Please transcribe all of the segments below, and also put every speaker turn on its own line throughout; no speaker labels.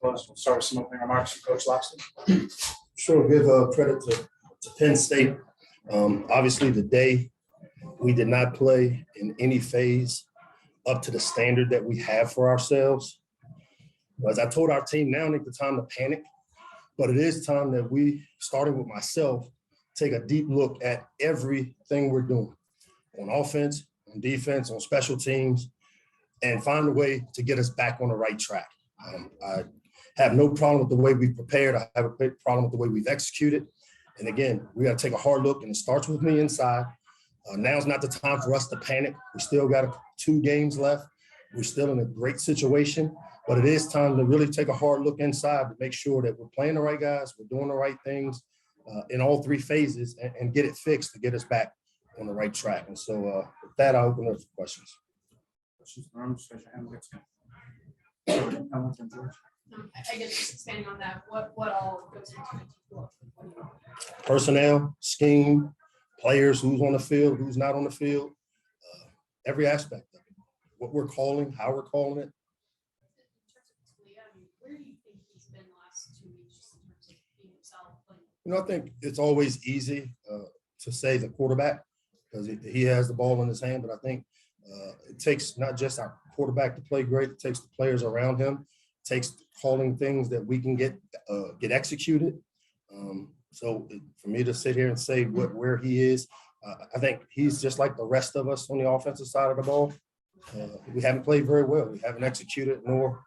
close. We'll start with some opening remarks from Coach Locksley.
Sure, give credit to Penn State. Obviously, today we did not play in any phase up to the standard that we have for ourselves. As I told our team, now ain't the time to panic, but it is time that we, starting with myself, take a deep look at everything we're doing on offense, on defense, on special teams, and find a way to get us back on the right track. I have no problem with the way we've prepared. I have a big problem with the way we've executed. And again, we got to take a hard look, and it starts with me inside. Now's not the time for us to panic. We still got 2 games left. We're still in a great situation, but it is time to really take a hard look inside to make sure that we're playing the right guys, we're doing the right things in all 3 phases and get it fixed to get us back on the right track. And so with that, I'll open up for questions.
Questions in the room? Just raise your hand. We'll get to you.
I guess just expanding on that, what all goes into it?
Personnel, scheme, players, who's on the field, who's not on the field, every aspect of it. What we're calling, how we're calling it.
Where do you think he's been the last 2 weeks just in terms of being himself?
I think it's always easy to say the quarterback because he has the ball in his hand, but I think it takes not just our quarterback to play great, it takes the players around him, it takes calling things that we can get executed. So for me to sit here and say where he is, I think he's just like the rest of us on the offensive side of the ball. We haven't played very well. We haven't executed nor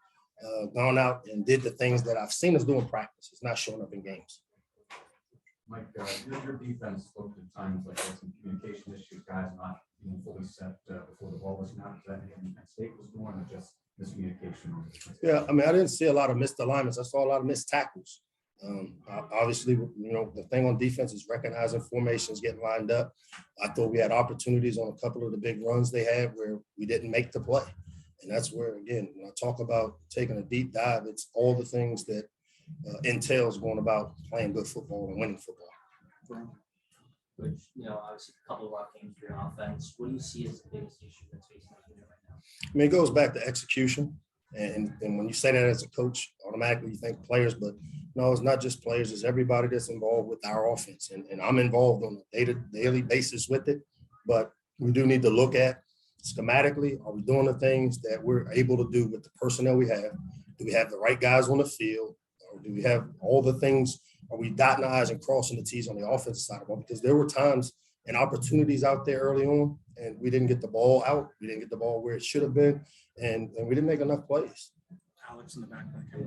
gone out and did the things that I've seen us do in practice. It's not showing up in games.
Mike, your defense spoke at times like there's some communication issues, guys not being fully set before the ball was snapped. Is that anything Penn State was doing or just miscommunication?
Yeah, I mean, I didn't see a lot of missed alignments. I saw a lot of missed tackles. Obviously, the thing on defense is recognizing formations, getting lined up. I thought we had opportunities on a couple of the big runs they had where we didn't make the play. And that's where, again, when I talk about taking a deep dive, it's all the things that entails going about playing good football and winning football.
Which, obviously a couple of our games for your offense. What do you see as the biggest issue that's facing the unit right now?
I mean, it goes back to execution. And when you say that as a coach, automatically you think players, but no, it's not just players, it's everybody that's involved with our offense. And I'm involved on a daily basis with it, but we do need to look at schematically, are we doing the things that we're able to do with the personnel we have? Do we have the right guys on the field? Or do we have all the things? Are we dotting the I's and crossing the T's on the offensive side of the ball? Because there were times and opportunities out there early on, and we didn't get the ball out. We didn't get the ball where it should have been, and we didn't make enough plays.
Alex in the back.
You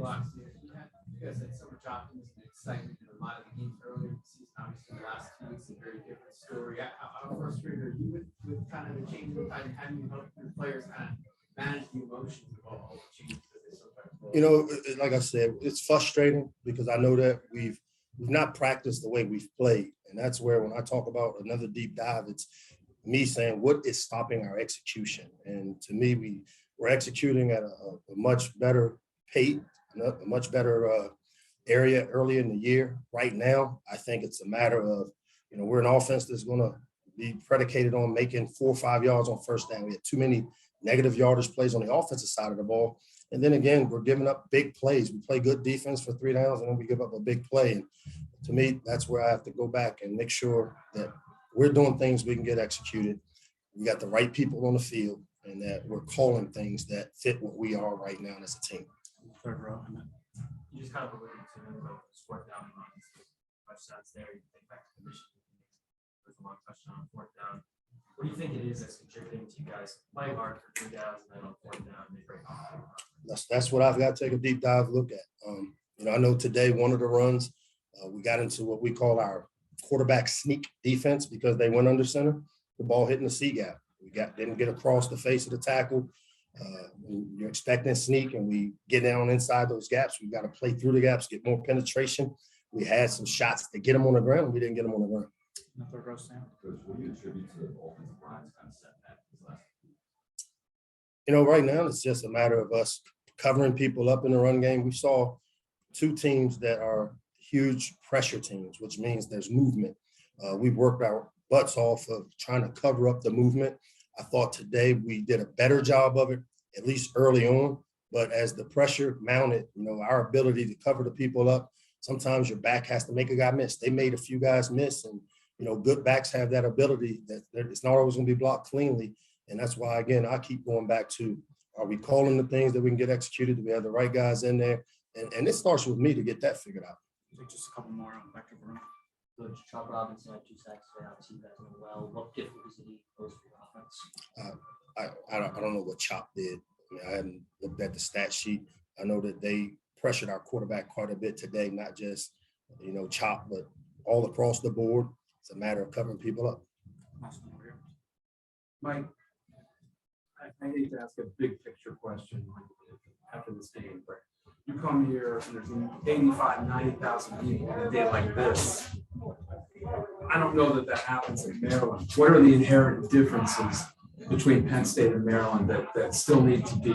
guys had so much optimism and excitement in a lot of the games earlier in the season. Obviously, the last 2 weeks, a very different story. How frustrated are you with kind of the change of time? How do you help your players kind of manage the emotions of all the changes that they sometimes?
Like I said, it's frustrating because I know that we've not practiced the way we've played. And that's where when I talk about another deep dive, it's me saying what is stopping our execution. And to me, we're executing at a much better pace, a much better area early in the year. Right now, I think it's a matter of, we're an offense that's going to be predicated on making 4 or 5 yards on first down. We had too many negative yardage plays on the offensive side of the ball. And then again, we're giving up big plays. We play good defense for 3 downs, and then we give up a big play. And to me, that's where I have to go back and make sure that we're doing things we can get executed. We got the right people on the field, and that we're calling things that fit what we are right now as a team.
Third row.
You just kind of alluded to fourth down and touchdowns there. You think back to the Michigan game, there's a long touchdown on 4th down. What do you think it is that's contributing to you guys playing hard for 3 downs and then on 4th down they break off?
That's what I've got to take a deep dive look at. I know today one of the runs we got into what we call our quarterback sneak defense because they went under center. The ball hitting the C gap. Didn't get across the face of the tackle. You're expecting sneak, and we get down inside those gaps. We got to play through the gaps, get more penetration. We had some shots to get them on the ground. We didn't get them on the ground.
Third row, Sam.
What do you attribute to the offensive line's kind of setback this last
Right now it's just a matter of us covering people up in the run game. We saw 2 teams that are huge pressure teams, which means there's movement. We've worked our butts off of trying to cover up the movement. I thought today we did a better job of it, at least early on. But as the pressure mounted, our ability to cover the people up, sometimes your back has to make a guy miss. They made a few guys miss, and good backs have that ability that it's not always going to be blocked cleanly. And that's why, again, I keep going back to, are we calling the things that we can get executed? Do we have the right guys in there? And it starts with me to get that figured out.
Take just a couple more back to Bruno.
Coach Chuck Robinson had 2 sacks today. Obviously, you guys know well. What difficulties did he pose for your offense?
I don't know what Chop did. I haven't looked at the stat sheet. I know that they pressured our quarterback quite a bit today, not just, Chop, but all across the board. It's a matter of covering people up.
Last one over here.
Mike, I hate to ask a big picture question after this game, but you come here and there's 85, 90,000 people on a day like this. I don't know that happens in Maryland. What are the inherent differences between Penn State and Maryland that still need to be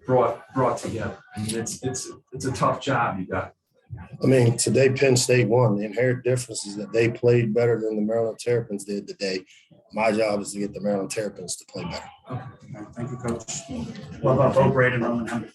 brought together? I mean, it's a tough job you got.
Today Penn State won. The inherent difference is that they played better than the Maryland Terrapins did today. My job is to get the Maryland Terrapins to play better.
Okay. All right, thank you, Coach. What about Bo Braden, Roman Henry?